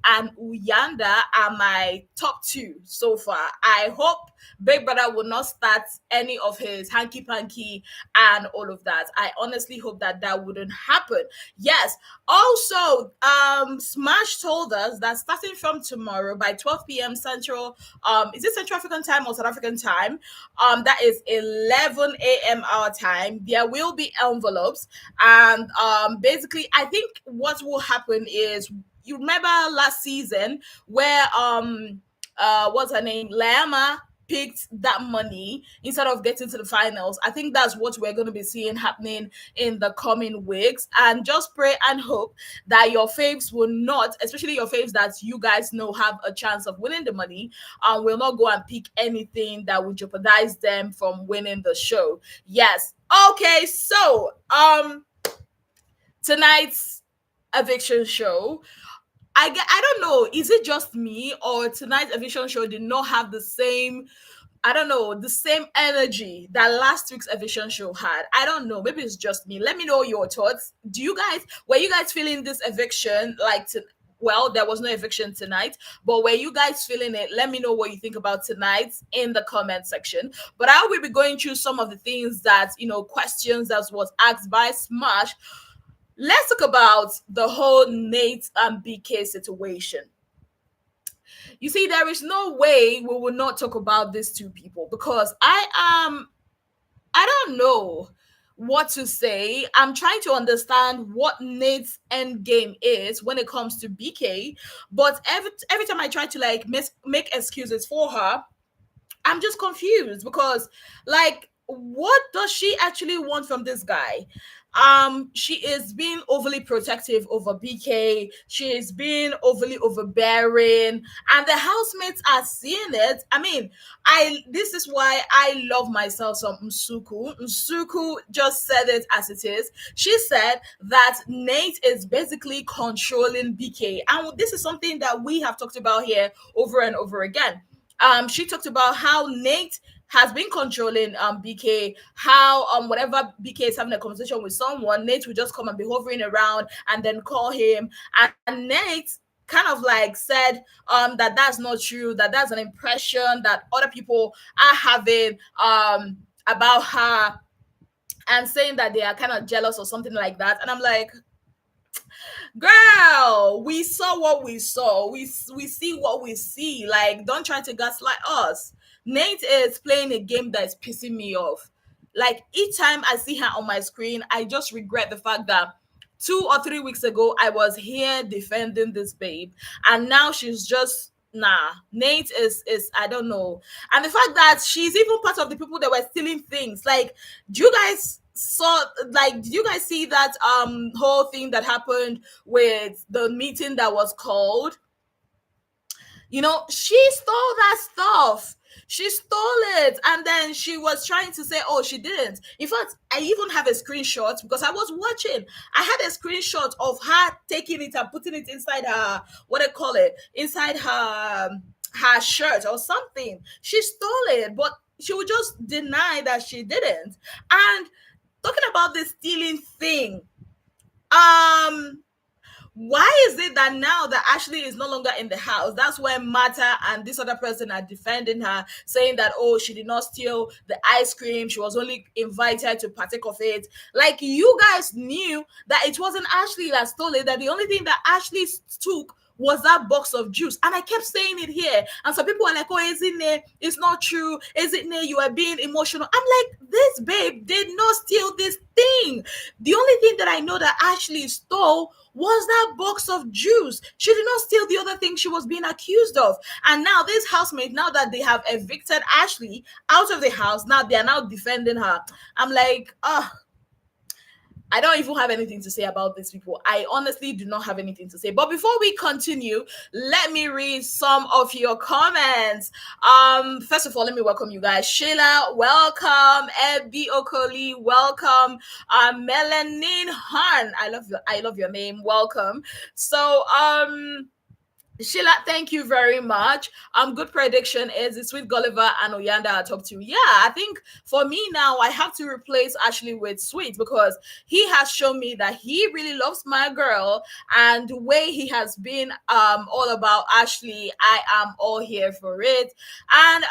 and Uyanda are my top two so far. I hope Big Brother will not start any of his hanky panky and all of that. I honestly hope that that wouldn't happen. Yes. Also, Smash told us that starting from tomorrow by 12 p.m. Central, is it Central African time or South African time? That is 11 a.m. our time. There will be envelopes, and basically, I think what will happen is, you remember last season where what's her name, Lama picked that money instead of getting to the finals. I think that's what we're going to be seeing happening in the coming weeks. And just pray and hope that your faves will not, especially your faves that you guys know have a chance of winning the money, will not go and pick anything that will jeopardize them from winning the show. Yes. Okay, so tonight's eviction show, I don't know, is it just me, or tonight's eviction show did not have the same, I don't know, the same energy that last week's eviction show had? I don't know. Maybe it's just me. Let me know your thoughts. Were you guys feeling this eviction like well, there was no eviction tonight, but were you guys feeling it? Let me know what you think about tonight in the comment section. But I will be going through some of the things that, questions that was asked by Smash. Let's talk about the whole Nate and BK situation. You see, there is no way we will not talk about these two people, because I don't know what to say. I'm trying to understand what Nate's end game is when it comes to BK, but every time I try to like make excuses for her, I'm just confused, because like, what does she actually want from this guy? She is being overly protective over BK. She is being overly overbearing, and the housemates are seeing it. I mean, I this is why I love myself some Nsuku. Nsuku just said it as it is. She said that Nate is basically controlling BK, and this is something that we have talked about here over and over again. She talked about how Nate has been controlling BK, how whenever BK is having a conversation with someone, Nate will just come and be hovering around and then call him. And Nate kind of like said that that's not true, that that's an impression that other people are having about her, and saying that they are kind of jealous or something like that. And I'm like, girl, we saw what we saw. We see what we see. Like, don't try to gaslight us. Nate is playing a game that is pissing me off. Like, each time I see her on my screen, I just regret the fact that 2 or 3 weeks ago I was here defending this babe, and now she's just, nah. Nate is I don't know. And the fact that she's even part of the people that were stealing things. Like, do you guys saw, like, did you guys see that whole thing that happened with the meeting that was called? She stole that stuff. She stole it, and then she was trying to say, oh, she didn't. In fact, I even have a screenshot, because I was watching. I had a screenshot of her taking it and putting it inside her, what do you call it, inside her shirt or something. She stole it, but she would just deny that she didn't. And talking about the stealing thing, why is it that now that Ashley is no longer in the house, that's when Martha and this other person are defending her, saying that, oh, she did not steal the ice cream, she was only invited to partake of it? Like, you guys knew that it wasn't Ashley that stole it, that the only thing that Ashley took was that box of juice. And I kept saying it here, and some people are like, oh, is it ne? It's not true. Is it ne? You are being emotional. I'm like, this babe did not steal this thing. The only thing that I know that Ashley stole was that box of juice. She did not steal the other thing she was being accused of. And now this housemate, now that they have evicted Ashley out of the house, now they are now defending her. I'm like, I don't even have anything to say about these people. I honestly do not have anything to say. But before we continue, let me read some of your comments. First of all, let me welcome you guys. Sheila, welcome. Ebi Okoli, welcome. Melanin Han, I love your name. Welcome. So, Sheila, thank you very much. Good prediction is the Sweet Gulliver and Oyanda are top two. Yeah, I think for me now, I have to replace Ashley with Sweet because he has shown me that he really loves my girl, and the way he has been all about Ashley, I am all here for it. And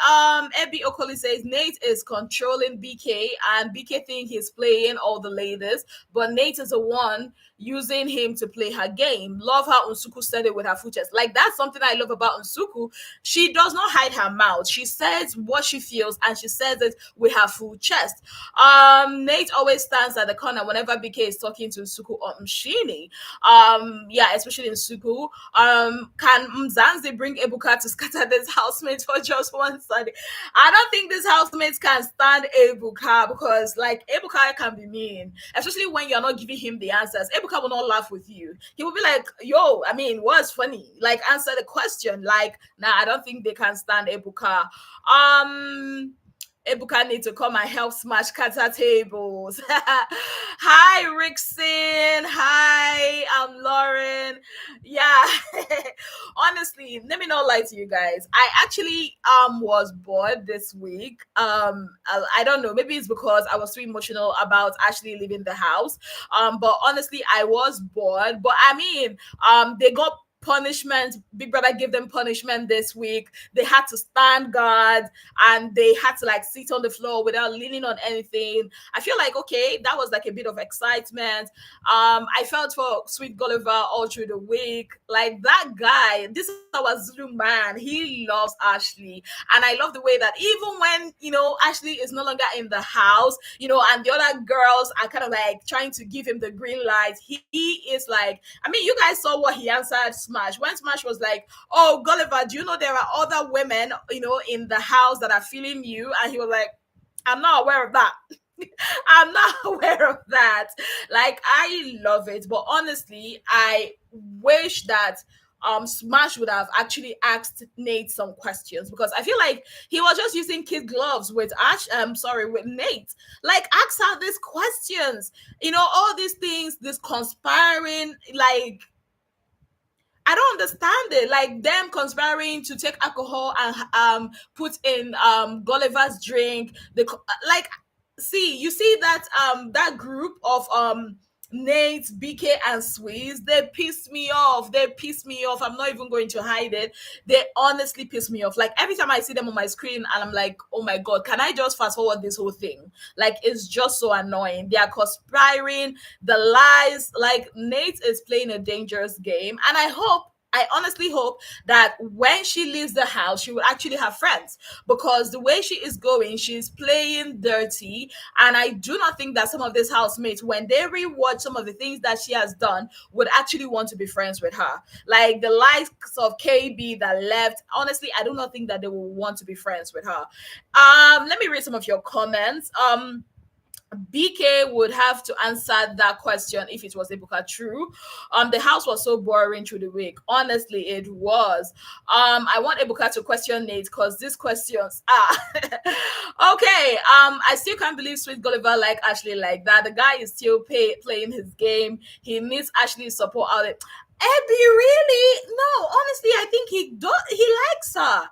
Ebi Okoli says Nate is controlling BK, and BK think he's playing all the ladies, but Nate is the one using him to play her game. Love how Unsuku said it with her full chest. Like that's something I love about Unsuku. She does not hide her mouth. She says what she feels and she says it with her full chest. Nate always stands at the corner whenever BK is talking to Unsuku or Mshini. Yeah, especially in Suku. Can Mzansi bring Ebuka to scatter this housemate for just one Sunday? I don't think these housemates can stand Ebuka because like Ebuka can be mean, especially when you're not giving him the answers. Ebuka will not laugh with you. He will be like, yo, I mean, what's funny? Like answer the question. Like, nah, I don't think they can stand Ebuka. Ebuka need to come and help smash kata tables. Hi, Rickson. Hi, I'm Lauren. Yeah. Honestly, let me not lie to you guys. I actually was bored this week. I don't know, maybe it's because I was too emotional about actually leaving the house. But honestly, I was bored. But I mean, they got punishment. Big Brother gave them punishment this week. They had to stand guard and they had to like sit on the floor without leaning on anything. I feel like okay, that was like a bit of excitement. I felt for Sweet Gulliver all through the week. Like that guy, this is our Zulu man. He loves Ashley, and I love the way that even when Ashley is no longer in the house, and the other girls are kind of like trying to give him the green light, he is like, I mean, you guys saw what he answered Smash when Smash was like, "Oh, Gulliver, do you know there are other women, in the house that are feeling you?" And he was like, "I'm not aware of that." I'm not aware of that. Like, I love it. But honestly, I wish that Smash would have actually asked Nate some questions because I feel like he was just using kid gloves with with Nate. Like, ask her these questions. All these things, this conspiring, like I don't understand it. Like them conspiring to take alcohol and put in Gulliver's drink. Like see, you see that group of Nate, BK, and Swiss, they pissed me off. They pissed me off. I'm not even going to hide it. They honestly piss me off. Like every time I see them on my screen and I'm like, oh my god, can I just fast forward this whole thing? Like it's just so annoying. They are conspiring, the lies. Like Nate is playing a dangerous game, and I honestly hope that when she leaves the house, she will actually have friends because the way she is going, she's playing dirty. And I do not think that some of these housemates, when they rewatch some of the things that she has done, would actually want to be friends with her. Like the likes of KB that left, honestly, I do not think that they will want to be friends with her. Let me read some of your comments. BK would have to answer that question if it was Ebuka true. The house was so boring through the week. Honestly, it was. I want Ebuka to question Nate because these questions are okay. I still can't believe Sweet Gulliver like Ashley like that. The guy is still playing his game. He needs Ashley's support out there. Abby, really? No, honestly, I think he likes her.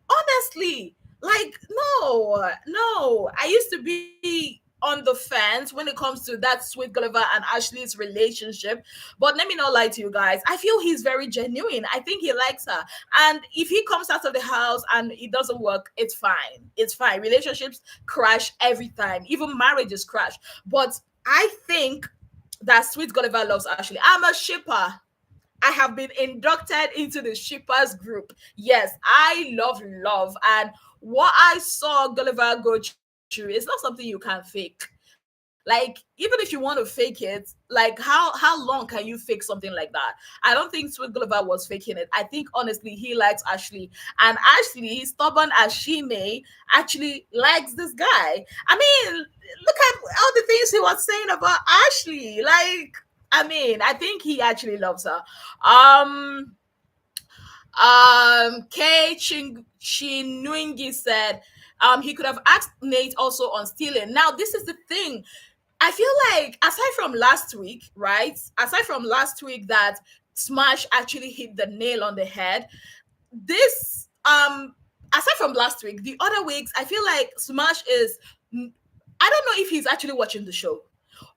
Honestly, like no. I used to be on the fence when it comes to that Sweet Gulliver and Ashley's relationship. But let me not lie to you guys. I feel he's very genuine. I think he likes her. And if he comes out of the house and it doesn't work, it's fine. It's fine. Relationships crash every time. Even marriages crash. But I think that Sweet Gulliver loves Ashley. I'm a shipper. I have been inducted into the shippers group. Yes, I love. And what I saw Gulliver go through is not something you can fake. Like, even if you want to fake it, like how long can you fake something like that? I don't think Sweet Gulliver was faking it. I think honestly he likes Ashley. And Ashley, stubborn as she may, actually likes this guy. I mean, look at all the things he was saying about Ashley. Like, I mean, I think he actually loves her. Um, Chinungi said he could have asked Nate also on stealing. Now, this is the thing. I feel like aside from last week, right? Aside from last week that Smash actually hit the nail on the head. This aside from last week, the other weeks I feel like Smash is, I don't know if he's actually watching the show,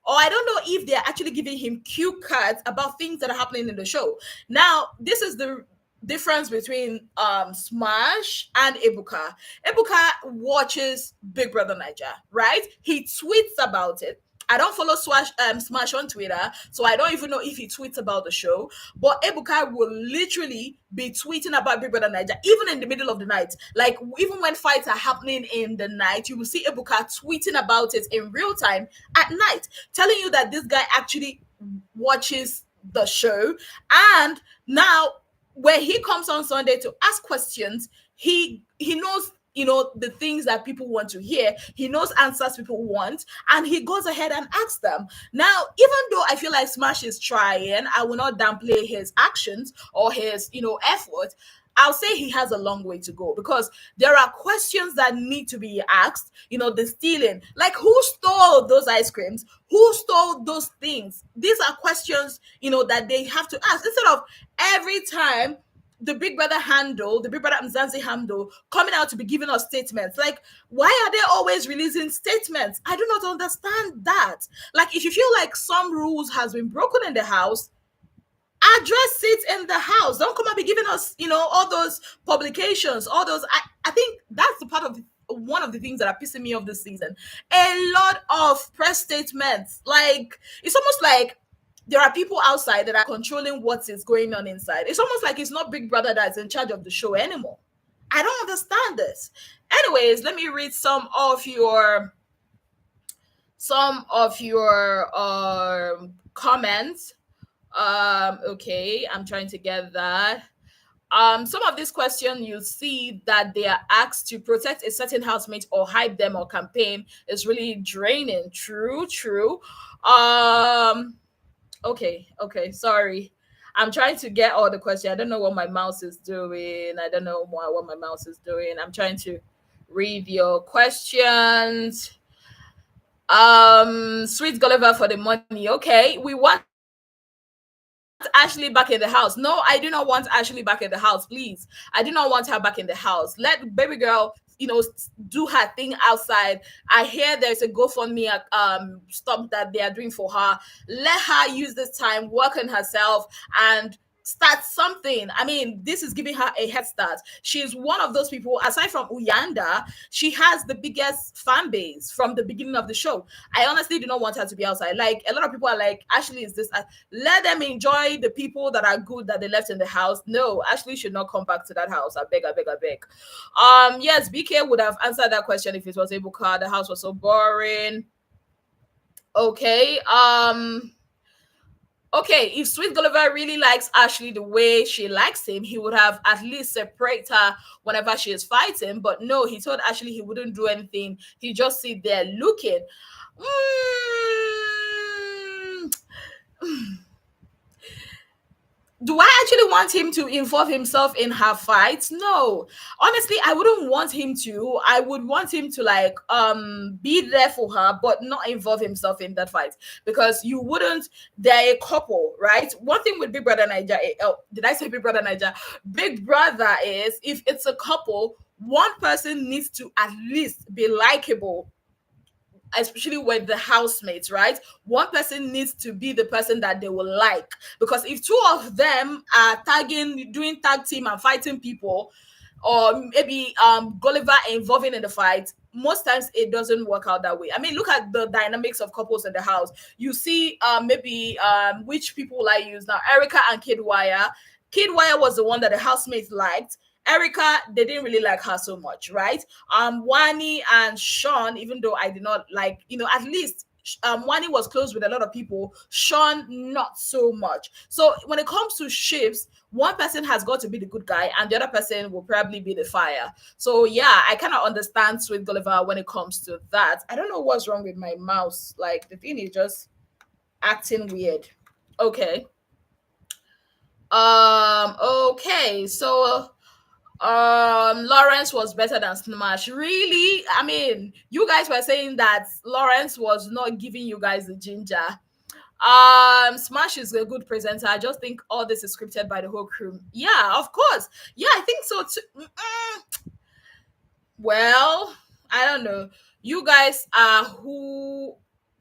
or I don't know if they're actually giving him cue cards about things that are happening in the show. Now, this is the difference between Smash and Ebuka. Ebuka watches Big Brother Niger, right? He tweets about it. I don't follow Smash on Twitter, so I don't even know if he tweets about the show. But Ebuka will literally be tweeting about Big Brother Niger, even in the middle of the night. Like, even when fights are happening in the night, you will see Ebuka tweeting about it in real time at night, telling you that this guy actually watches the show. And now, when he comes on Sunday to ask questions, he knows, the things that people want to hear. He knows answers people want, and he goes ahead and asks them. Now, even though I feel like Smash is trying, I will not downplay his actions or his effort. I'll say he has a long way to go, because there are questions that need to be asked. The stealing, like, who stole those ice creams? Who stole those things? These are questions, that they have to ask, instead of every time the Big Brother Mzansi handle coming out to be giving us statements. Like, why are they always releasing statements? I do not understand that. Like, if you feel like some rules has been broken in the house, address it in the house. Don't come and be giving us, all those publications, all those. I think that's the part of one of the things that are pissing me off this season. A lot of press statements. Like, it's almost like there are people outside that are controlling what is going on inside. It's almost like it's not Big Brother that's in charge of the show anymore. I don't understand this. Anyways, let me read some of your comments. Okay, I'm trying to get that. Some of these questions, you see that they are asked to protect a certain housemate or hide them or campaign, is really draining. True. Okay, sorry. I'm trying to get all the questions. I don't know what my mouse is doing. I don't know what my mouse is doing. I'm trying to read your questions. Sweet Gulliver for the money. Okay, we want Ashley back in the house. No, I do not want Ashley back in the house, please. I do not want her back in the house. Let baby girl, do her thing outside. I hear there's a GoFundMe stuff that they are doing for her. Let her use this time, work on herself, and start something. I mean, this is giving her a head start. She's one of those people, aside from Uyanda, she has the biggest fan base from the beginning of the show. I honestly do not want her to be outside. Like, a lot of people are like, Ashley is this. Let them enjoy the people that are good that they left in the house. No, Ashley should not come back to that house. I beg, I beg, I beg. Yes, BK would have answered that question if it was Ebuka. The house was so boring. Okay. Okay, if Sweet Gulliver really likes Ashley the way she likes him, he would have at least separate her whenever she is fighting. But no, he told Ashley he wouldn't do anything. He just sit there looking. Do I actually want him to involve himself in her fights? No. Honestly, I wouldn't want him to. I would want him to be there for her, but not involve himself in that fight. Because you wouldn't, they're a couple, right? One thing with Big Brother Niger, did I say Big Brother Niger? Big Brother is, if it's a couple, one person needs to at least be likable, especially with the housemates, right? One person needs to be the person that they will like. Because if two of them are doing tag team and fighting people, or maybe Gulliver involving in the fight, most times it doesn't work out that way. I mean, look at the dynamics of couples in the house. You see, maybe which people will I use now? Erica and Kid Wire. Kid Wire was the one that the housemates liked. Erica, they didn't really like her so much, right? Wani and Sean, even though I did not like, at least Wani was close with a lot of people. Sean, not so much. So when it comes to ships, one person has got to be the good guy, and the other person will probably be the fire. So yeah, I kind of understand Sweet Gulliver when it comes to that. I don't know what's wrong with my mouse. Like, the thing is just acting weird. Okay. Okay. So Lawrence was better than Smash. Really? I mean, you guys were saying that Lawrence was not giving you guys the ginger. Smash is a good presenter. I just think all this is scripted by the whole crew. Yeah, of course. Yeah, I think so too. Well, I don't know. You guys are who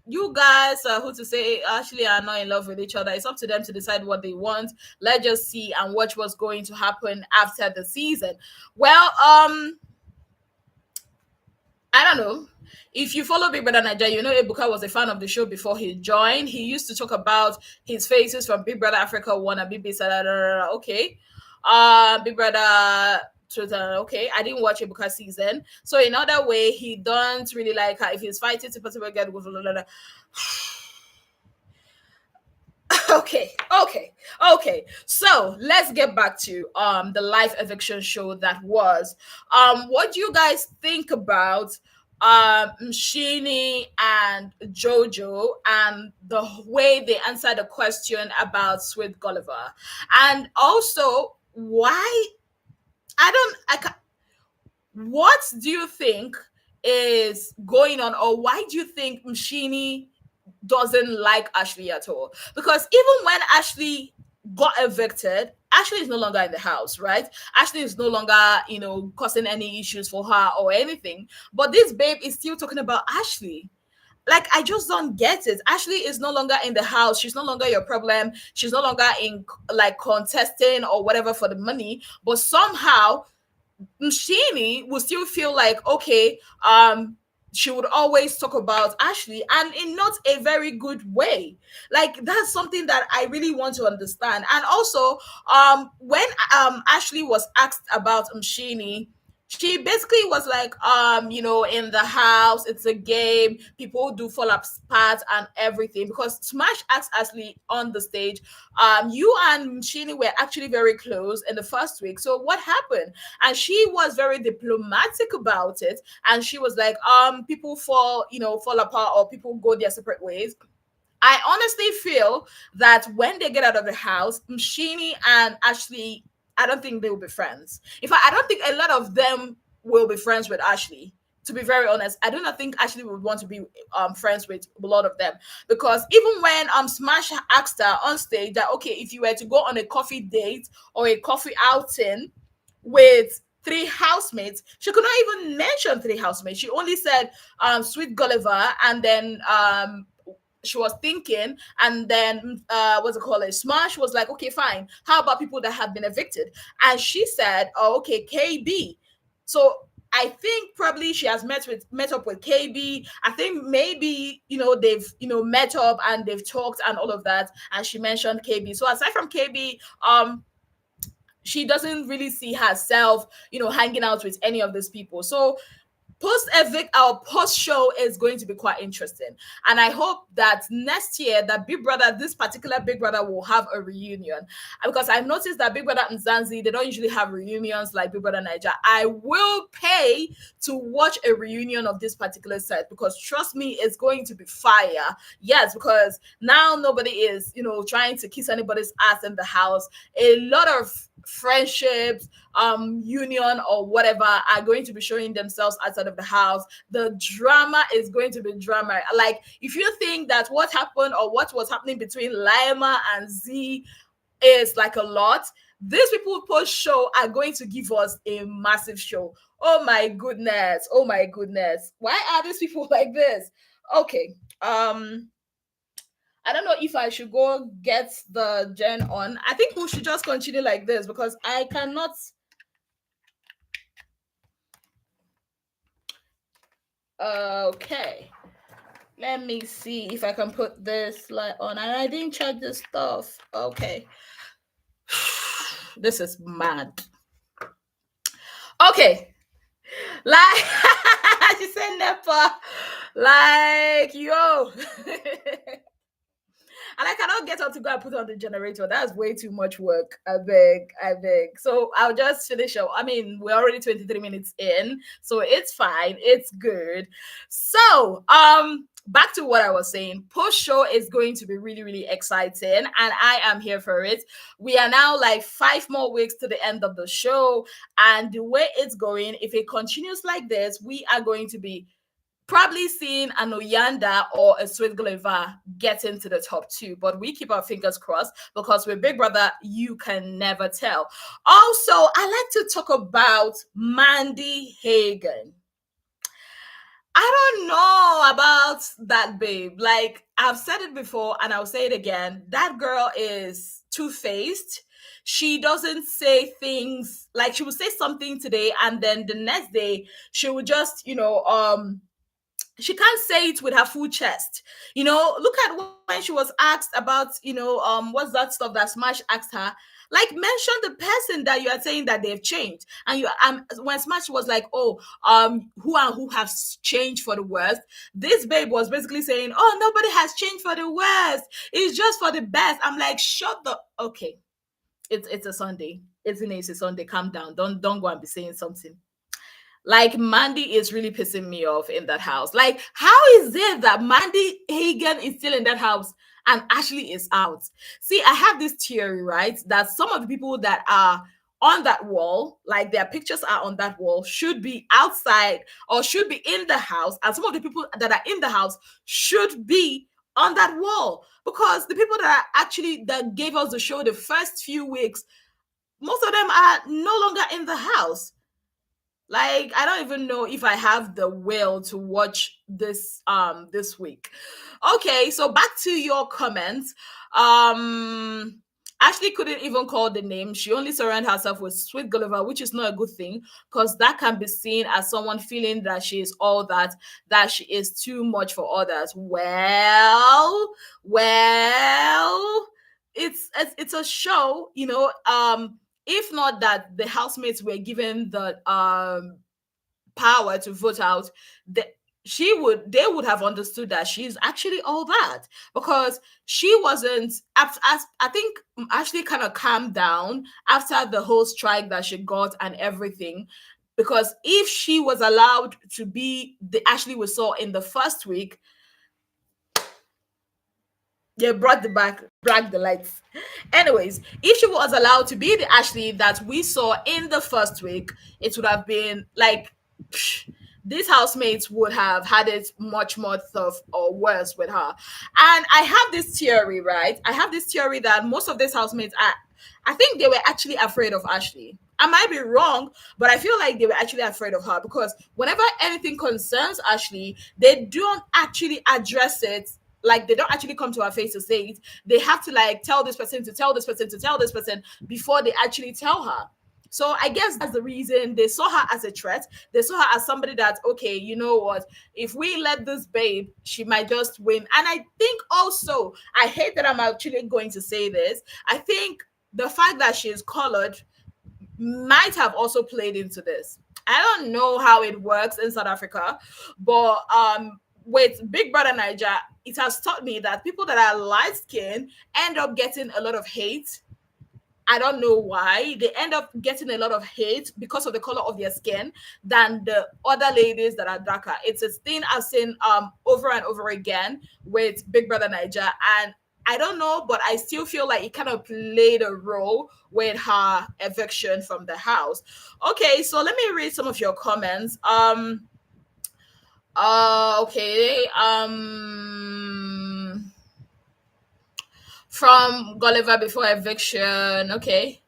you guys are who to say actually are not in love with each other. It's up to them to decide what they want. Let's just see and watch what's going to happen after the season. Well, I don't know. If you follow Big Brother Nigeria, you know Ebuka was a fan of the show before he joined. He used to talk about his faces from Big Brother Africa 1 and BBC. Okay. Big Brother Twitter, okay. I didn't watch Ebuka season. So in other way, he don't really like her. If he's fighting to possibly get with okay, okay. So let's get back to the live eviction show that was. What do you guys think about Mshini and Jojo and the way they answered the question about Sweet Gulliver? And also why I can what do you think is going on, or why do you think Mshini doesn't like Ashley at all? Because even when Ashley got evicted, Ashley is no longer in the house, right? Ashley is no longer, causing any issues for her or anything. But this babe is still talking about Ashley. Like, I just don't get it. Ashley is no longer in the house. She's no longer your problem. She's no longer in like contesting or whatever for the money. But somehow Mshini will still feel like, okay, she would always talk about Ashley, and in not a very good way. Like, that's something that I really want to understand. And also, when Ashley was asked about Mshini, she basically was like, in the house, it's a game, people do fall apart and everything. Because Smash asked Ashley on the stage, you and Mshini were actually very close in the first week. So what happened? And she was very diplomatic about it. And she was like, people fall apart, or people go their separate ways. I honestly feel that when they get out of the house, Mshini and Ashley, I don't think they will be friends. In fact, I don't think a lot of them will be friends with Ashley. To be very honest, I do not think Ashley would want to be friends with a lot of them, because even when Smash asked her on stage that, okay, if you were to go on a coffee date or a coffee outing with three housemates, she could not even mention three housemates. She only said Sweet Gulliver, and then she was thinking, and then what's it called? Smash was like, okay, fine. How about people that have been evicted? And she said, oh, okay, KB. So I think probably she has met up with KB. I think maybe they've met up and they've talked and all of that. And she mentioned KB. So aside from KB, she doesn't really see herself, hanging out with any of these people. So post evict our post show is going to be quite interesting, and I hope that next year that this particular Big Brother will have a reunion, because I've noticed that Big Brother and Zanzi, they don't usually have reunions like Big Brother Niger. I will pay to watch a reunion of this particular set, because trust me, it's going to be fire. Yes, because now nobody is trying to kiss anybody's ass in the house. A lot of friendships, union or whatever are going to be showing themselves outside of the house. The drama is going to be drama. Like, if you think that what happened or what was happening between Lima and Z is like a lot, these people post show are going to give us a massive show. Oh my goodness. Oh my goodness. Why are these people like this? Okay. I don't know if I should go get the gen on. I think we should just continue like this, because I cannot. Okay. Let me see if I can put this light on. And I didn't check this stuff. Okay. This is mad. Okay. Like, she said Nepa. Like, yo. And I cannot get up to go and put on the generator. That's way too much work. I beg. So I'll just finish up. I mean, we're already 23 minutes in, so it's fine. It's good. So, back to what I was saying. Post show is going to be really, really exciting, and I am here for it. We are now like 5 more weeks to the end of the show, and the way it's going, if it continues like this, we are going to be Probably seeing an Oyanda or a Sweet Glover get into the top two, but we keep our fingers crossed because with Big Brother, you can never tell. Also, I like to talk about Mandy Hagen. I don't know about that babe. Like I've said it before and I'll say it again. That girl is two-faced. She doesn't say things like she will say something today and then the next day she will just, she can't say it with her full chest. Look at when she was asked about, what's that stuff that Smash asked her? Like mention the person that you are saying that they've changed. And you when Smash was like, oh, who and who has changed for the worst, this babe was basically saying, oh, nobody has changed for the worst. It's just for the best. I'm like, shut the okay. It's a Sunday. It's a Sunday. Calm down. Don't go and be saying something. Like Mandy is really pissing me off in that house. Like, how is it that Mandy Hagen is still in that house and Ashley is out? See, I have this theory, right? That some of the people that are on that wall, like their pictures are on that wall, should be outside or should be in the house, and some of the people that are in the house should be on that wall. Because the people that are actually that gave us the show the first few weeks, most of them are no longer in the house. Like I don't even know if I have the will to watch this week. Okay, so back to your comments. Ashley couldn't even call the name. She only surrounded herself with Sweet Gulliver, which is not a good thing because that can be seen as someone feeling that she is all that she is too much for others. Well, it's a show, if not that the housemates were given the power to vote out, the, they would have understood that she's actually all that because she wasn't as I think Ashley kind of calmed down after the whole strike that she got and everything. Because if she was allowed to be the Ashley we saw in the first week, they brought the back the lights. Anyways, if she was allowed to be the Ashley that we saw in the first week, it would have been like psh, these housemates would have had it much more tough or worse with her. And I have this theory, right? I have this theory that most of these housemates are, I think they were actually afraid of Ashley. I might be wrong, but I feel like they were actually afraid of her because whenever anything concerns Ashley, they don't actually address it. Like they don't actually come to her face to say it. They have to like tell this person to tell this person to tell this person before they actually tell her. So I guess that's the reason they saw her as a threat. They saw her as somebody that, okay, you know what? If we let this babe, she might just win. And I think also, I hate that I'm actually going to say this. I think the fact that she is colored might have also played into this. I don't know how it works in South Africa, but with Big Brother Niger, it has taught me that people that are light skinned end up getting a lot of hate. I don't know why. They end up getting a lot of hate because of the color of their skin than the other ladies that are darker. It's a thing I've seen over and over again with Big Brother Niger. And I don't know, but I still feel like it kind of played a role with her eviction from the house. Okay, so let me read some of your comments. Okay. From Gulliver before eviction. Okay.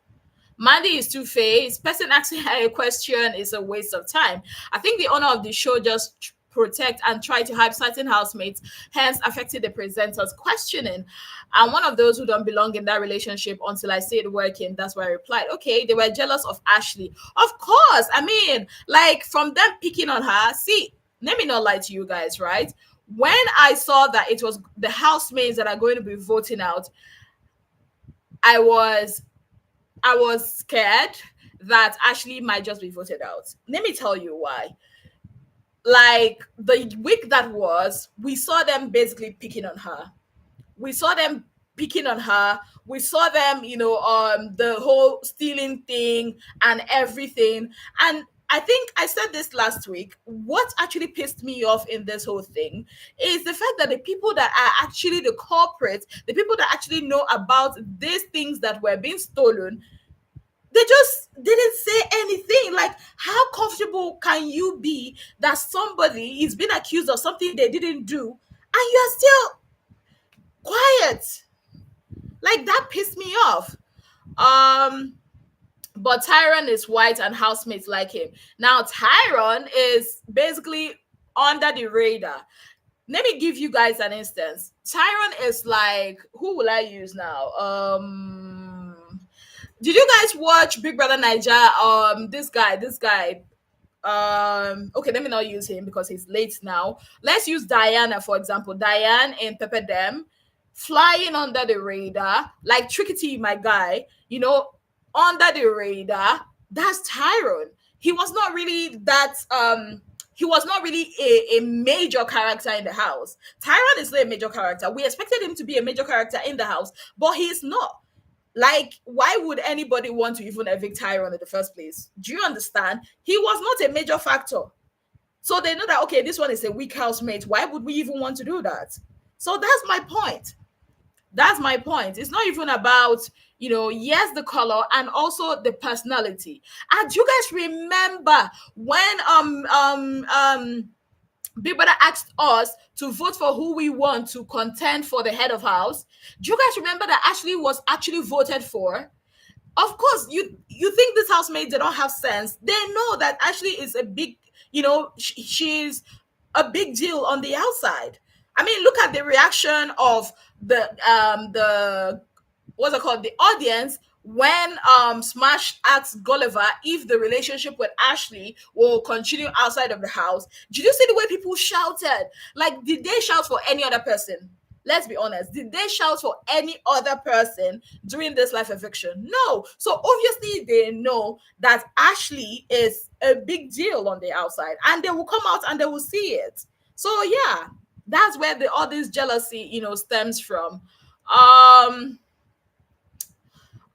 Mandy is two-faced. Person asking her a question is a waste of time. I think the owner of the show just protect and try to hype certain housemates, hence affecting the presenters questioning. I'm one of those who don't belong in that relationship until I see it working. That's why I replied, okay, they were jealous of Ashley. Of course. I mean, like from them picking on her. See, let me not lie to you guys, right? When I saw that it was the housemates that are going to be voting out, I was scared that Ashley might just be voted out. Let me tell you why. Like the week that was, we saw them basically picking on her. We saw them picking on her. We saw them, the whole stealing thing and everything. And I think I said this last week. What actually pissed me off in this whole thing is the fact that the people that are actually the culprits, the people that actually know about these things that were being stolen, they just didn't say anything. Like, how comfortable horrible can you be that somebody is being accused of something they didn't do and you're still quiet? Like that pissed me off. Um, but Tyron is white and housemates like him. Now Tyron is basically under the radar. Let me give you guys an instance. Tyron is like, who will I use now? Did you guys watch Big Brother Niger? This guy. Okay, let me not use him because he's late now. Let's use Diana, for example. Diane in Pepper Dem, flying under the radar, like Trickety, my guy, under the radar. That's Tyrone. He was not really that he was not really a major character in the house. Tyrone is not a major character. We expected him to be a major character in the house, but he's not. Like, why would anybody want to even evict Tyrone in the first place? Do you understand? He was not a major factor. So they know that, okay, this one is a weak housemate. Why would we even want to do that? So that's my point. That's my point. It's not even about, yes, the color and also the personality. And do you guys remember when Big Brother asked us to vote for who we want to contend for the head of house? Do you guys remember that Ashley was actually voted for? Of course, you think these housemates, they don't have sense. They know that Ashley is a big, she's a big deal on the outside. I mean, look at the reaction of the what's it called, the audience, when Smash asked Gulliver if the relationship with Ashley will continue outside of the house. Did you see the way people shouted? Like, did they shout for any other person? Let's be honest. Did they shout for any other person during this life eviction? No. So obviously they know that Ashley is a big deal on the outside, and they will come out and they will see it. So yeah, that's where all this jealousy, stems from.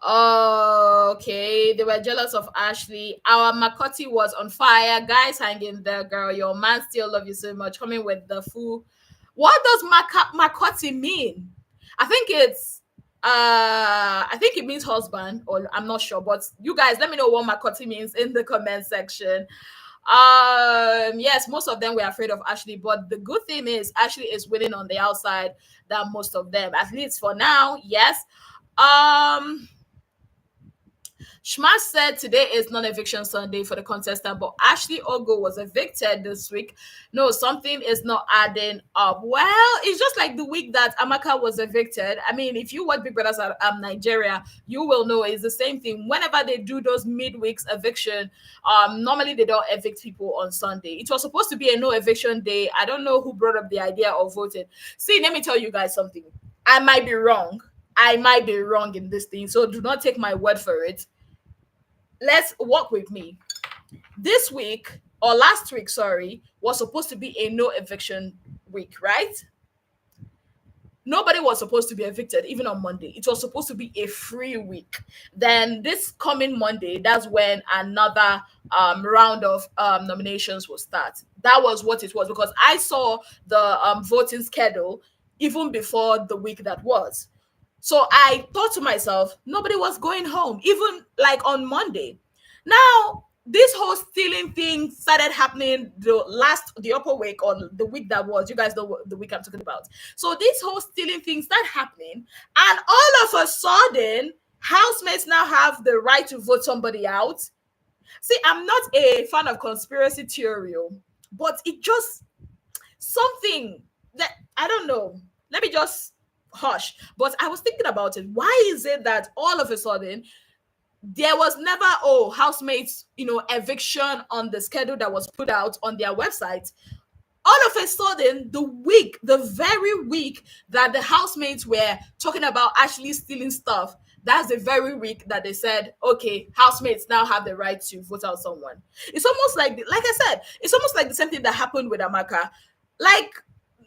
Okay, they were jealous of Ashley. Our Makoti was on fire. Guys, hang in there, girl. Your man still love you so much. Coming with the fool. What does Makoti mean? I think it means husband, or I'm not sure. But you guys, let me know what Makoti means in the comment section. Yes, most of them were afraid of Ashley, but the good thing is Ashley is winning on the outside than most of them, at least for now. Yes. Shmash said today is non-eviction Sunday for the contestant, but Ashley Ogo was evicted this week. No, something is not adding up. Well, it's just like the week that Amaka was evicted. I mean, if you watch Big Brothers Nigeria, you will know it's the same thing. Whenever they do those midweeks eviction, normally they don't evict people on Sunday. It was supposed to be a no eviction day. I don't know who brought up the idea of voting. See, let me tell you guys something. I might be wrong. I might be wrong in this thing, so do not take my word for it. Let's walk with me. This week, or last week, sorry, was supposed to be a no eviction week, right? Nobody was supposed to be evicted, even on Monday. It was supposed to be a free week. Then this coming Monday, that's when another round of nominations will start. That was what it was, because I saw the voting schedule even before the week that was. So I thought to myself, nobody was going home, even like on Monday. Now, this whole stealing thing started happening the upper week, or the week that was. You guys know what the week I'm talking about. So this whole stealing thing started happening, and all of a sudden, housemates now have the right to vote somebody out. See, I'm not a fan of conspiracy theory, but it just something that I don't know. Let me just hush. But I was thinking about it. Why is it that all of a sudden there was never housemates eviction on the schedule that was put out on their website? All of a sudden, the very week that the housemates were talking about actually stealing stuff, that's the very week that they said, okay, housemates now have the right to vote out someone. It's almost like I said, it's almost like the same thing that happened with Amaka. Like,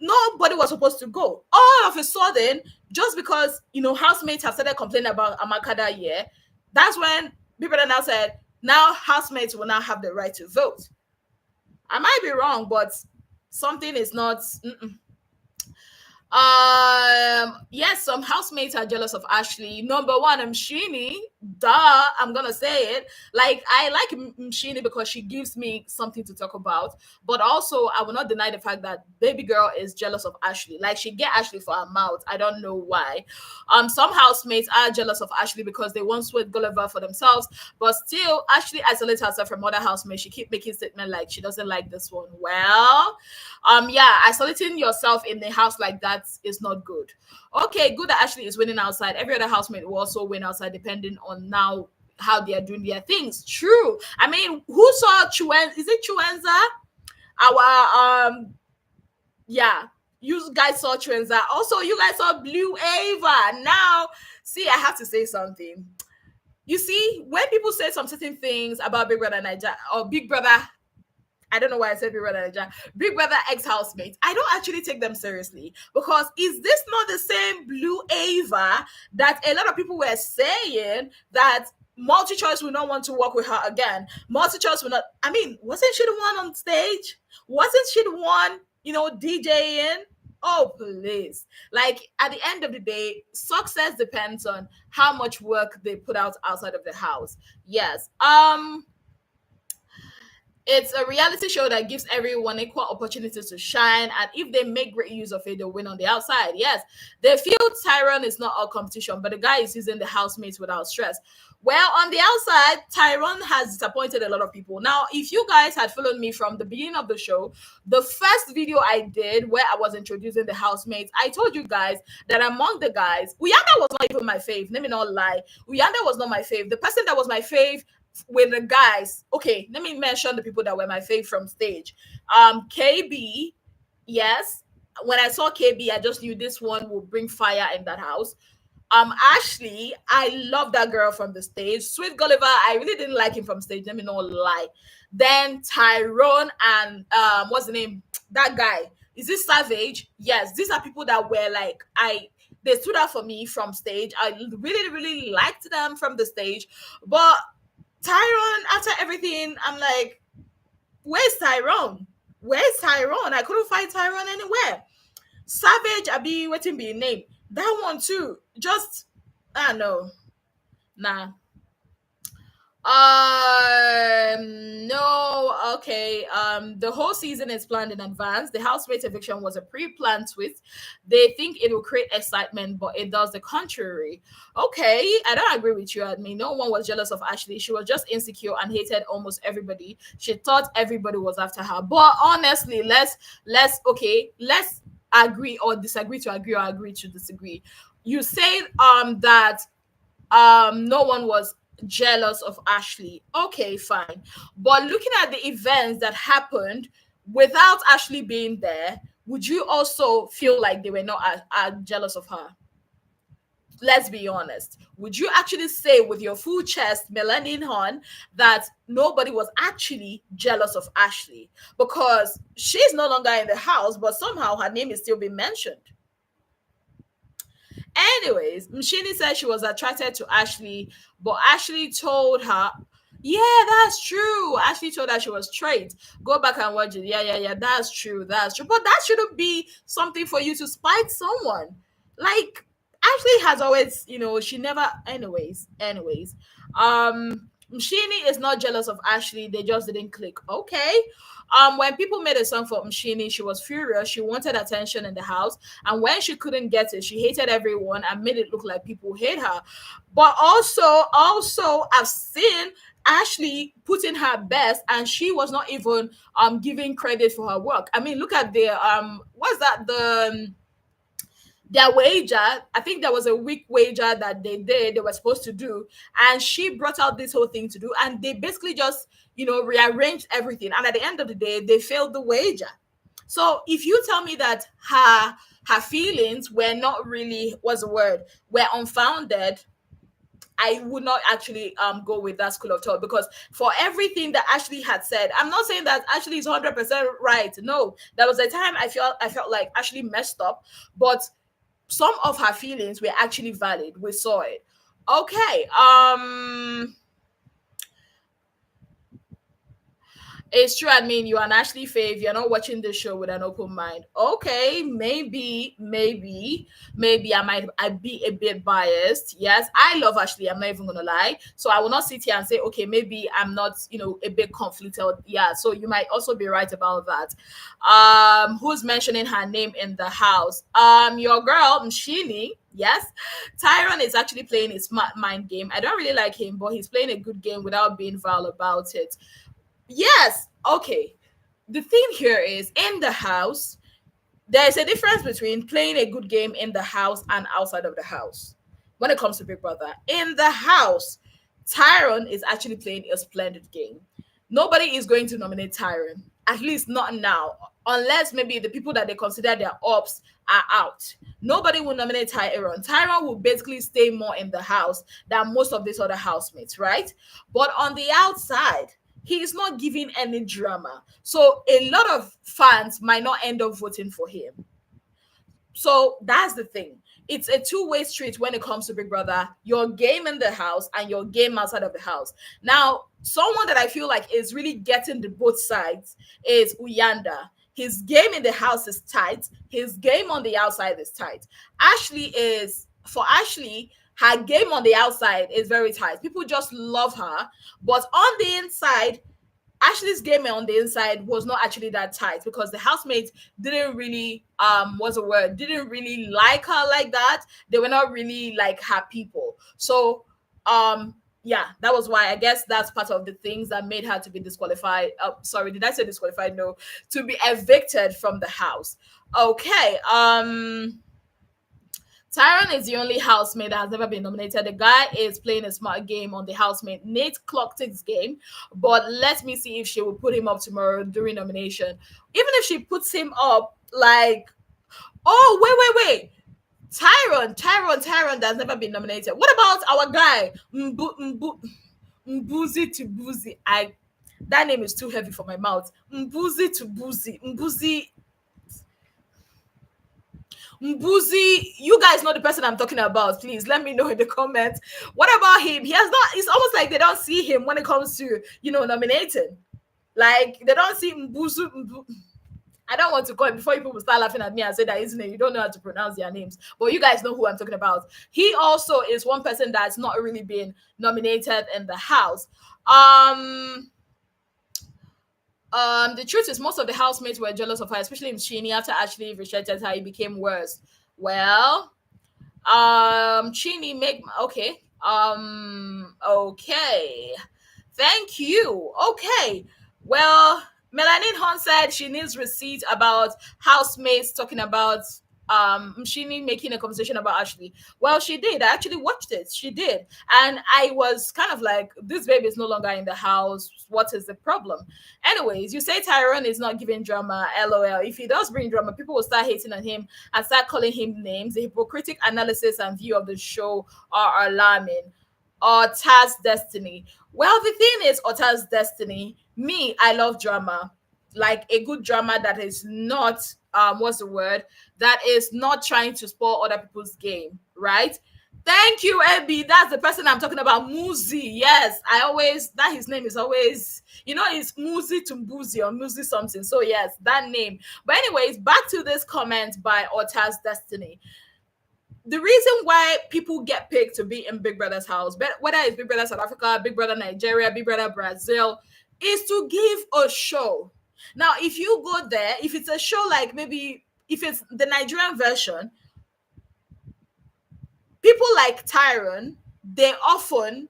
nobody was supposed to go. All of a sudden, just because housemates have started complaining about Amaka that year, that's when people now said, now housemates will now have the right to vote. I might be wrong, but something is not. Yes, some housemates are jealous of Ashley. Number one, Shini. duh, I'm gonna say it. Like, I like Mshini because she gives me something to talk about, but also I will not deny the fact that baby girl is jealous of Ashley. Like, she get Ashley for her mouth. I don't know why. Some housemates are jealous of Ashley because they want sweet Gulliver for themselves, but still Ashley isolates herself from other housemates. She keep making statement like she doesn't like this one. Well, yeah, isolating yourself in the house like that is not good. Okay, good that Ashley is winning outside. Every other housemate will also win outside depending on now how they are doing their things. True. I mean, who saw Chuen? Is it Chuenza? Our yeah. You guys saw Chuenza. Also, you guys saw Blue Ava. Now, see, I have to say something. You see, when people say some certain things about Big Brother Niger or Big Brother, I don't know why I said Big Brother Niger, Big Brother ex housemates, I don't actually take them seriously, because is this not the same Blue Ava that a lot of people were saying that multi choice will not want to work with her again? Multi choice will not. I mean, wasn't she the one on stage? Wasn't she the one, DJing? Oh, please. Like, at the end of the day, success depends on how much work they put out outside of the house. Yes. It's a reality show that gives everyone equal opportunities to shine, and if they make great use of it, they'll win on the outside. Yes, they feel Tyrone is not all competition, but the guy is using the housemates without stress. Well, on the outside, Tyrone has disappointed a lot of people. Now, if you guys had followed me from the beginning of the show, the first video I did where I was introducing the housemates, I told you guys that among the guys, Uyanda was not even my fave. Let me not lie. Uyanda was not my fave. The person that was my fave with the guys, okay, let me mention the people that were my fave from stage. KB, yes. When I saw KB, I just knew this one will bring fire in that house. Ashley, I love that girl from the stage. Sweet Gulliver, I really didn't like him from stage, let me not lie. Then Tyrone and what's the name? That guy. Is this Savage? Yes, these are people that were like, they stood out for me from stage. I really, really liked them from the stage. But Tyrone, after everything, I'm like, where's Tyrone? Where's Tyrone? I couldn't find Tyrone anywhere. Savage, Abi, waiting be name. That one too. Just, I don't know. Nah. No, okay. The whole season is planned in advance. The housemate eviction was a pre-planned twist. They think it will create excitement, but it does the contrary. Okay, I don't agree with you. I mean, no one was jealous of Ashley. She was just insecure and hated almost everybody. She thought everybody was after her. But honestly, let's agree or disagree to agree or agree to disagree. You say that no one was jealous of Ashley. Okay, fine. But looking at the events that happened without Ashley being there, would you also feel like they were not jealous of her? Let's be honest. Would you actually say with your full chest, melanin horn, that nobody was actually jealous of Ashley? Because she's no longer in the house, but somehow her name is still being mentioned. Anyways, Mshini said she was attracted to Ashley, but Ashley told her, yeah, that's true. Ashley told her she was straight. Go back and watch it. Yeah, yeah, yeah, that's true. That's true. But that shouldn't be something for you to spite someone. Like, Ashley has always, she never, anyways. Mshini is not jealous of Ashley. They just didn't click. Okay. When people made a song for Mshini, she was furious. She wanted attention in the house. And when she couldn't get it, she hated everyone and made it look like people hate her. But also, I've seen Ashley put in her best, and she was not even giving credit for her work. I mean, look at the what's that, their wager. I think there was a week wager that they were supposed to do, and she brought out this whole thing to do, and they basically just rearranged everything, and at the end of the day they failed the wager. So if you tell me that her feelings were not really, what's the word, were unfounded, I would not actually go with that school of thought, because for everything that Ashley had said, I'm not saying that Ashley is 100% right. No, there was a time I felt like Ashley messed up, but some of her feelings were actually valid. We saw it. Okay. It's true. I mean, you and Ashley Faith, you're not watching the show with an open mind. Okay, maybe I be a bit biased. Yes, I love Ashley. I'm not even gonna lie. So I will not sit here and say, okay, maybe I'm not, a bit conflicted. Yeah. So you might also be right about that. Who's mentioning her name in the house? Your girl Mshini. Yes, Tyron is actually playing a smart mind game. I don't really like him, but he's playing a good game without being vile about it. Yes. Okay. The thing here is in the house, there is a difference between playing a good game in the house and outside of the house. When it comes to Big Brother, in the house, Tyron is actually playing a splendid game. Nobody is going to nominate Tyron, at least not now, unless maybe the people that they consider their ops are out. Nobody will nominate Tyron. Tyron will basically stay more in the house than most of these other housemates, right? But on the outside, he is not giving any drama. So a lot of fans might not end up voting for him. So that's the thing. It's a two-way street when it comes to Big Brother. Your game in the house and your game outside of the house. Now, someone that I feel like is really getting the both sides is Uyanda. His game in the house is tight. His game on the outside is tight. For Ashley, her game on the outside is very tight. People just love her, but on the inside, Ashley's game on the inside was not actually that tight because the housemates didn't really what's the word, didn't really like her like that. They were not really like her people. So yeah, that was why I guess that's part of the things that made her to be disqualified. Sorry, did I say disqualified? No, to be evicted from the house. Okay. Tyron is the only housemate that has never been nominated. The guy is playing a smart game on the housemate Nate Clocktick's game, but let me see if she will put him up tomorrow during nomination. Even if she puts him up, like, oh, wait. Tyron that's never been nominated. What about our guy? Mbuzi to Boozy. That name is too heavy for my mouth. Mbuzi to Boozy. Mbuzi, you guys know the person I'm talking about. Please let me know in the comments. What about him? He has not. It's almost like they don't see him when it comes to nominating. Like they don't see Mbuzu. I don't want to call it before people start laughing at me and say that isn't it? You don't know how to pronounce their names, but you guys know who I'm talking about. He also is one person that's not really been nominated in the house. The truth is, most of the housemates were jealous of her, especially Chini. After Ashley rejected her, it became worse. Well, Chini make okay. Okay. Thank you. Okay. Well, Melanin Hon said she needs receipts about housemates talking about Mshini making a conversation about Ashley. Well, she did. I actually watched it. She did. And I was kind of like, this baby is no longer in the house. What is the problem? Anyways, you say Tyrone is not giving drama, lol. If he does bring drama, people will start hating on him and start calling him names. The hypocritic analysis and view of the show are alarming. Ota's destiny. Well, the thing is, Ota's destiny. Me, I love drama, like a good drama that is not what's the word? That is not trying to spoil other people's game, right? Thank you, Abby. That's the person I'm talking about. Muzi. Yes, his name is always, it's Muzi Tumbuzi or Muzi something. So yes, that name. But anyways, back to this comment by Ota's destiny. The reason why people get picked to be in Big Brother's house, whether it's Big Brother South Africa, Big Brother Nigeria, Big Brother Brazil, is to give a show. Now, if you go there, if it's a show like maybe if it's the Nigerian version, people like Tyron, they often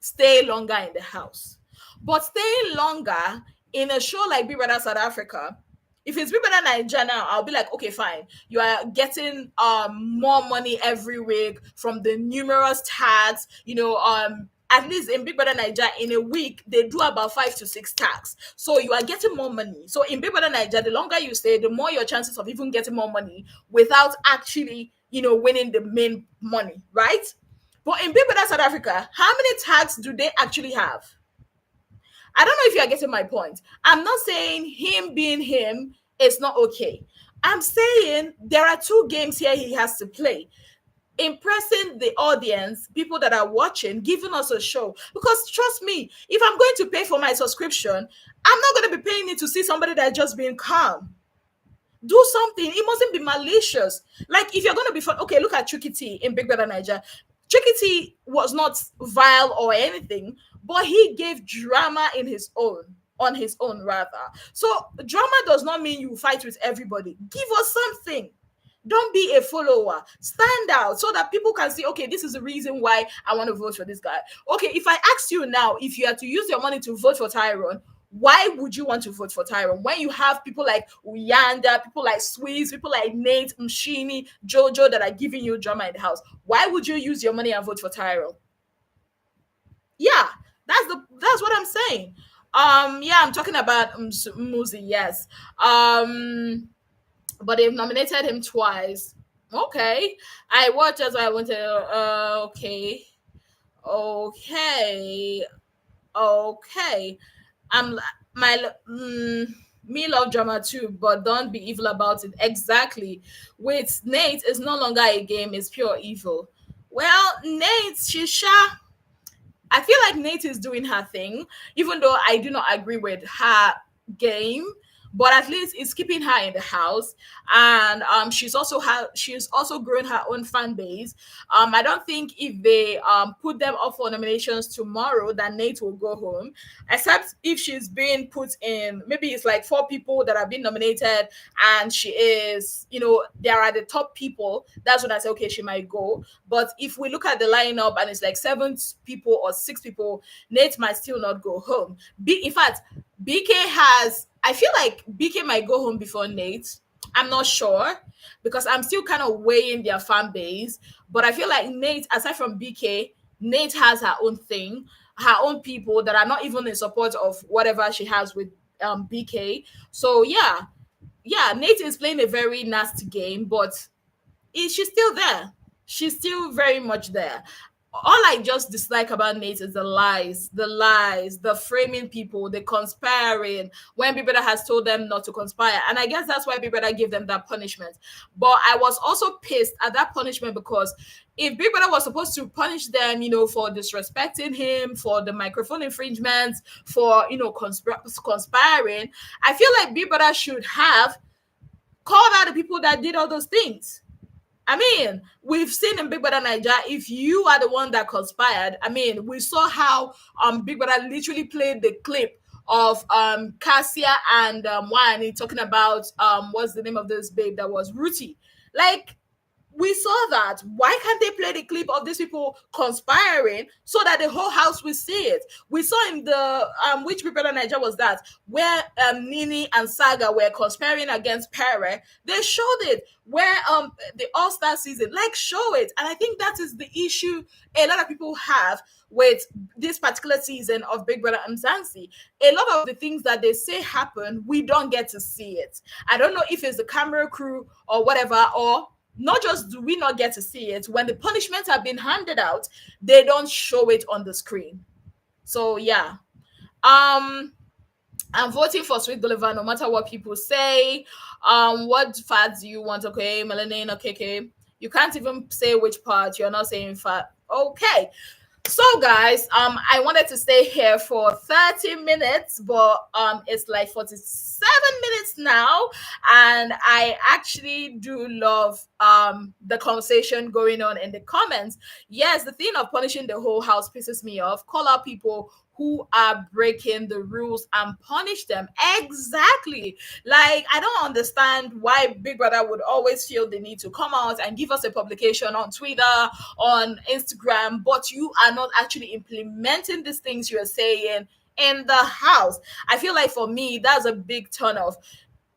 stay longer in the house. But staying longer in a show like Big Brother South Africa, if it's Big Brother Nigeria now, I'll be like, okay, fine. You are getting more money every week from the numerous tags, at least in Big Brother Nigeria, in a week, they do about 5 to 6 tags. So you are getting more money. So in Big Brother Nigeria, the longer you stay, the more your chances of even getting more money without actually, winning the main money, right? But in Big Brother South Africa, how many tags do they actually have? I don't know if you are getting my point. I'm not saying him being him is not okay. I'm saying there are 2 games here he has to play. impressing the audience, people that are watching, giving us a show. Because trust me, if I'm going to pay for my subscription, I'm not going to be paying it to see somebody that's just being calm. Do something. It mustn't be malicious. Like if you're going to be fun, okay, look at Tricky T in Big Brother Niger. Tricky T was not vile or anything, but he gave drama in his own, on his own rather. So drama does not mean you fight with everybody. Give us something. Don't be a follower. Stand out so that people can see, okay, this is the reason why I want to vote for this guy. Okay, if I ask you now, if you had to use your money to vote for Tyrone, why would you want to vote for Tyrone when you have people like Uyanda, people like Squeeze, people like Nate, Mshini, Jojo that are giving you drama in the house? Why would you use your money and vote for Tyrone? Yeah, that's what I'm saying. Yeah, I'm talking about Muzi, yes. But they've nominated him twice. Okay. I watched as I wanted. Okay. Okay. Okay. I'm my me love drama too, but don't be evil about it. Exactly. With Nate, it's no longer a game, it's pure evil. Well, Nate, Shisha, I feel like Nate is doing her thing, even though I do not agree with her game. But at least it's keeping her in the house, and she's also growing her own fan base. I don't think if they put them up for nominations tomorrow, that Nate will go home, except if she's being put in. Maybe it's like four people that have been nominated, and she is, there are the top people. That's when I say okay, she might go. But if we look at the lineup and it's like seven people or six people, Nate might still not go home. In fact, BK has. I feel like BK might go home before Nate. I'm not sure because I'm still kind of weighing their fan base. But I feel like Nate, aside from BK, Nate has her own thing, her own people that are not even in support of whatever she has with BK. So yeah, Nate is playing a very nasty game, but she's still there. She's still very much there. All I just dislike about Nate is the lies, the framing people, the conspiring when Big Brother has told them not to conspire. And I guess that's why Big Brother gave them that punishment. But I was also pissed at that punishment because if Big Brother was supposed to punish them, for disrespecting him, for the microphone infringements, for, conspiring, I feel like Big Brother should have called out the people that did all those things. I mean, we've seen in Big Brother Niger, if you are the one that conspired, I mean, we saw how Big Brother literally played the clip of Cassia and Wani talking about what's the name of this babe that was Ruti. Like, we saw that. Why can't they play the clip of these people conspiring so that the whole house will see it? We saw in the which Big Brother Niger was that where Nini and Saga were conspiring against Pere. They showed it where the All Star season, like show it. And I think that is the issue a lot of people have with this particular season of Big Brother Mzansi. A lot of the things that they say happen, we don't get to see it. I don't know if it's the camera crew or whatever, or not just do we not get to see it, when the punishments have been handed out, they don't show it on the screen. So yeah. I'm voting for Sweet Gulliver no matter what people say. What fat do you want? Okay, melanin, okay. You can't even say which part. You're not saying fat. Okay. So guys, I wanted to stay here for 30 minutes, but it's like 47 minutes now, and I actually do love the conversation going on in the comments. Yes, the thing of punishing the whole house pisses me off. Call out people who are breaking the rules and punish them. Exactly. Like, I don't understand why Big Brother would always feel the need to come out and give us a publication on Twitter, on Instagram, but you are not actually implementing these things you're saying in the house. I feel like for me, that's a big turn off.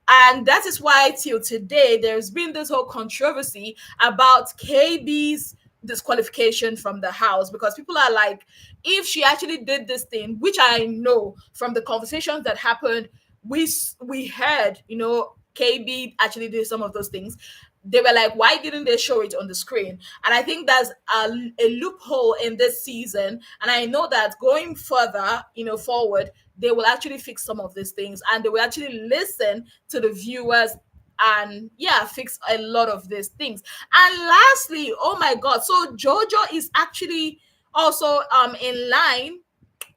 And that is why till today there's been this whole controversy about KB's disqualification from the house, because people are like, if she actually did this thing, which I know from the conversations that happened, we heard, KB actually did some of those things. They were like, why didn't they show it on the screen? And I think that's a loophole in this season. And I know that going further, forward, they will actually fix some of these things, and they will actually listen to the viewers and yeah, fix a lot of these things. And lastly, oh my god, so Jojo is actually also in line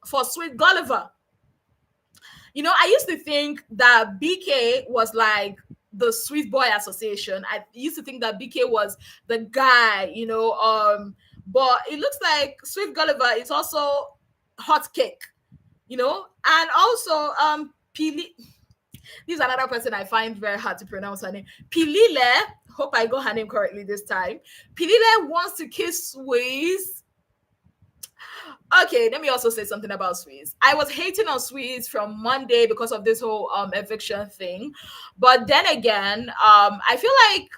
for Sweet Gulliver. I used to think that BK was like the Sweet Boy Association. I used to think that BK was the guy, but it looks like Sweet Gulliver is also hot cake, and also Pili. This is another person I find very hard to pronounce her name. Pilile. Hope I got her name correctly this time. Pilile wants to kiss Swiss. Okay, let me also say something about Swiss. I was hating on Swiss from Monday because of this whole eviction thing, but then again, I feel like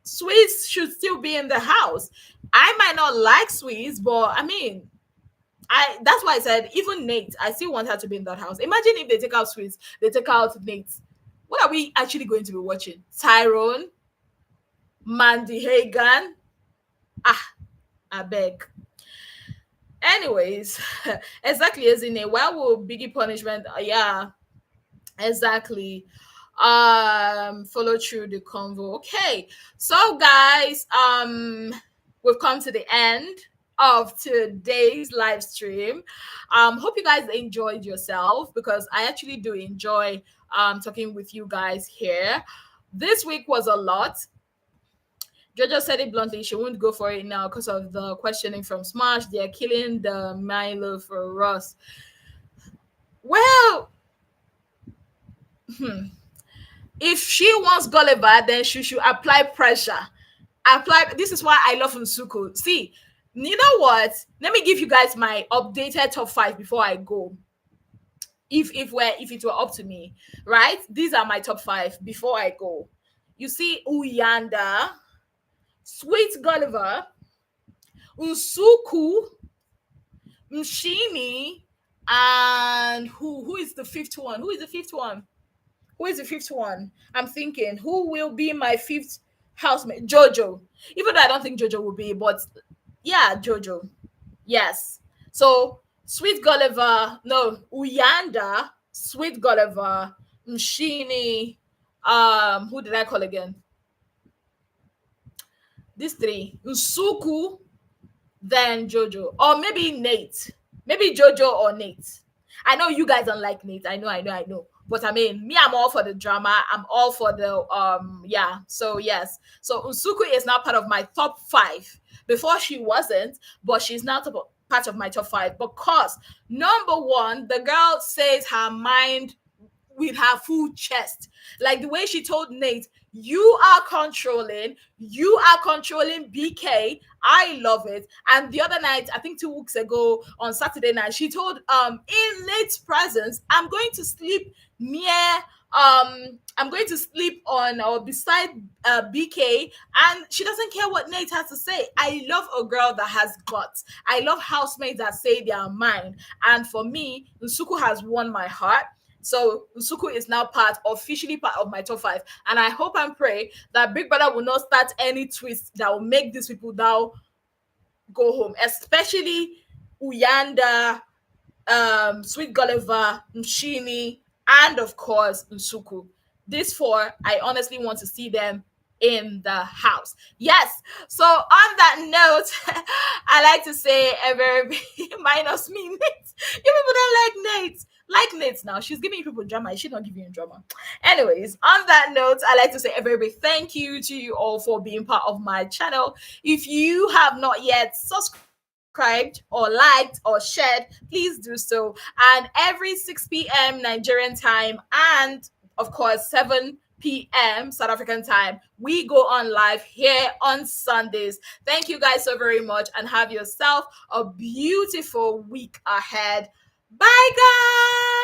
Swiss should still be in the house. I might not like Swiss, but I mean, that's why I said even Nate, I still want her to be in that house. Imagine if they take out Swiss, they take out Nate. What are we actually going to be watching? Tyrone, Mandy Hagan. I beg. Anyways, exactly as in a why will Biggie punishment? Yeah, exactly. Follow through the convo. Okay, so guys, we've come to the end of today's live stream. Hope you guys enjoyed yourself, because I actually do enjoy talking with you guys here. This week was a lot. Jojo said it bluntly, she won't go for it now because of the questioning from Smash. They're killing the Milo for us. Well, if she wants Gulliver, then she should apply pressure. This is why I love Nsuku. See, you know what? Let me give you guys my updated top 5 before I go. If it were up to me, right? These are my top 5 before I go. You see, Uyanda, Sweet Gulliver, Nsuku, Mshini, and who is the fifth one? Who is the fifth one? Who is the fifth one? I'm thinking, who will be my fifth housemate? Jojo. Even though I don't think Jojo will be, but yeah, Jojo. Yes. So Sweet Gulliver, no, Uyanda, Sweet Gulliver, Mshini, who did I call again? These 3. Nsuku, then Jojo. Or maybe Nate. Maybe Jojo or Nate. I know you guys don't like Nate. I know. But I mean, me, I'm all for the drama. I'm all for the yeah. So yes. So Nsuku is now part of my top 5. Before she wasn't, but she's now part of my top 5 because number 1, the girl says her mind with her full chest. Like the way she told Nate, you are controlling BK. I love it. And the other night, I think 2 weeks ago on Saturday night, she told in Nate's presence, I'm going to sleep on or beside BK, and she doesn't care what Nate has to say. I love a girl that has guts. I love housemates that say their mind. And for me, Nsuku has won my heart. So Nsuku is now officially part of my top 5. And I hope and pray that Big Brother will not start any twist that will make these people now go home, especially Uyanda, Sweet Gulliver, Mshini, and of course Nsuku. These 4, I honestly want to see them in the house. Yes. So on that note, I like to say a very minus me, Nate. You people don't like Nate. Like Nate now. She's giving people drama. She's not giving you drama. Anyways, on that note, I like to say a very big thank you to you all for being part of my channel. If you have not yet subscribed or liked or shared, please do so. And every 6 p.m. Nigerian time and of course 7 p.m. South African time, we go on live here on Sundays. Thank you guys so very much and have yourself a beautiful week ahead. Bye, guys.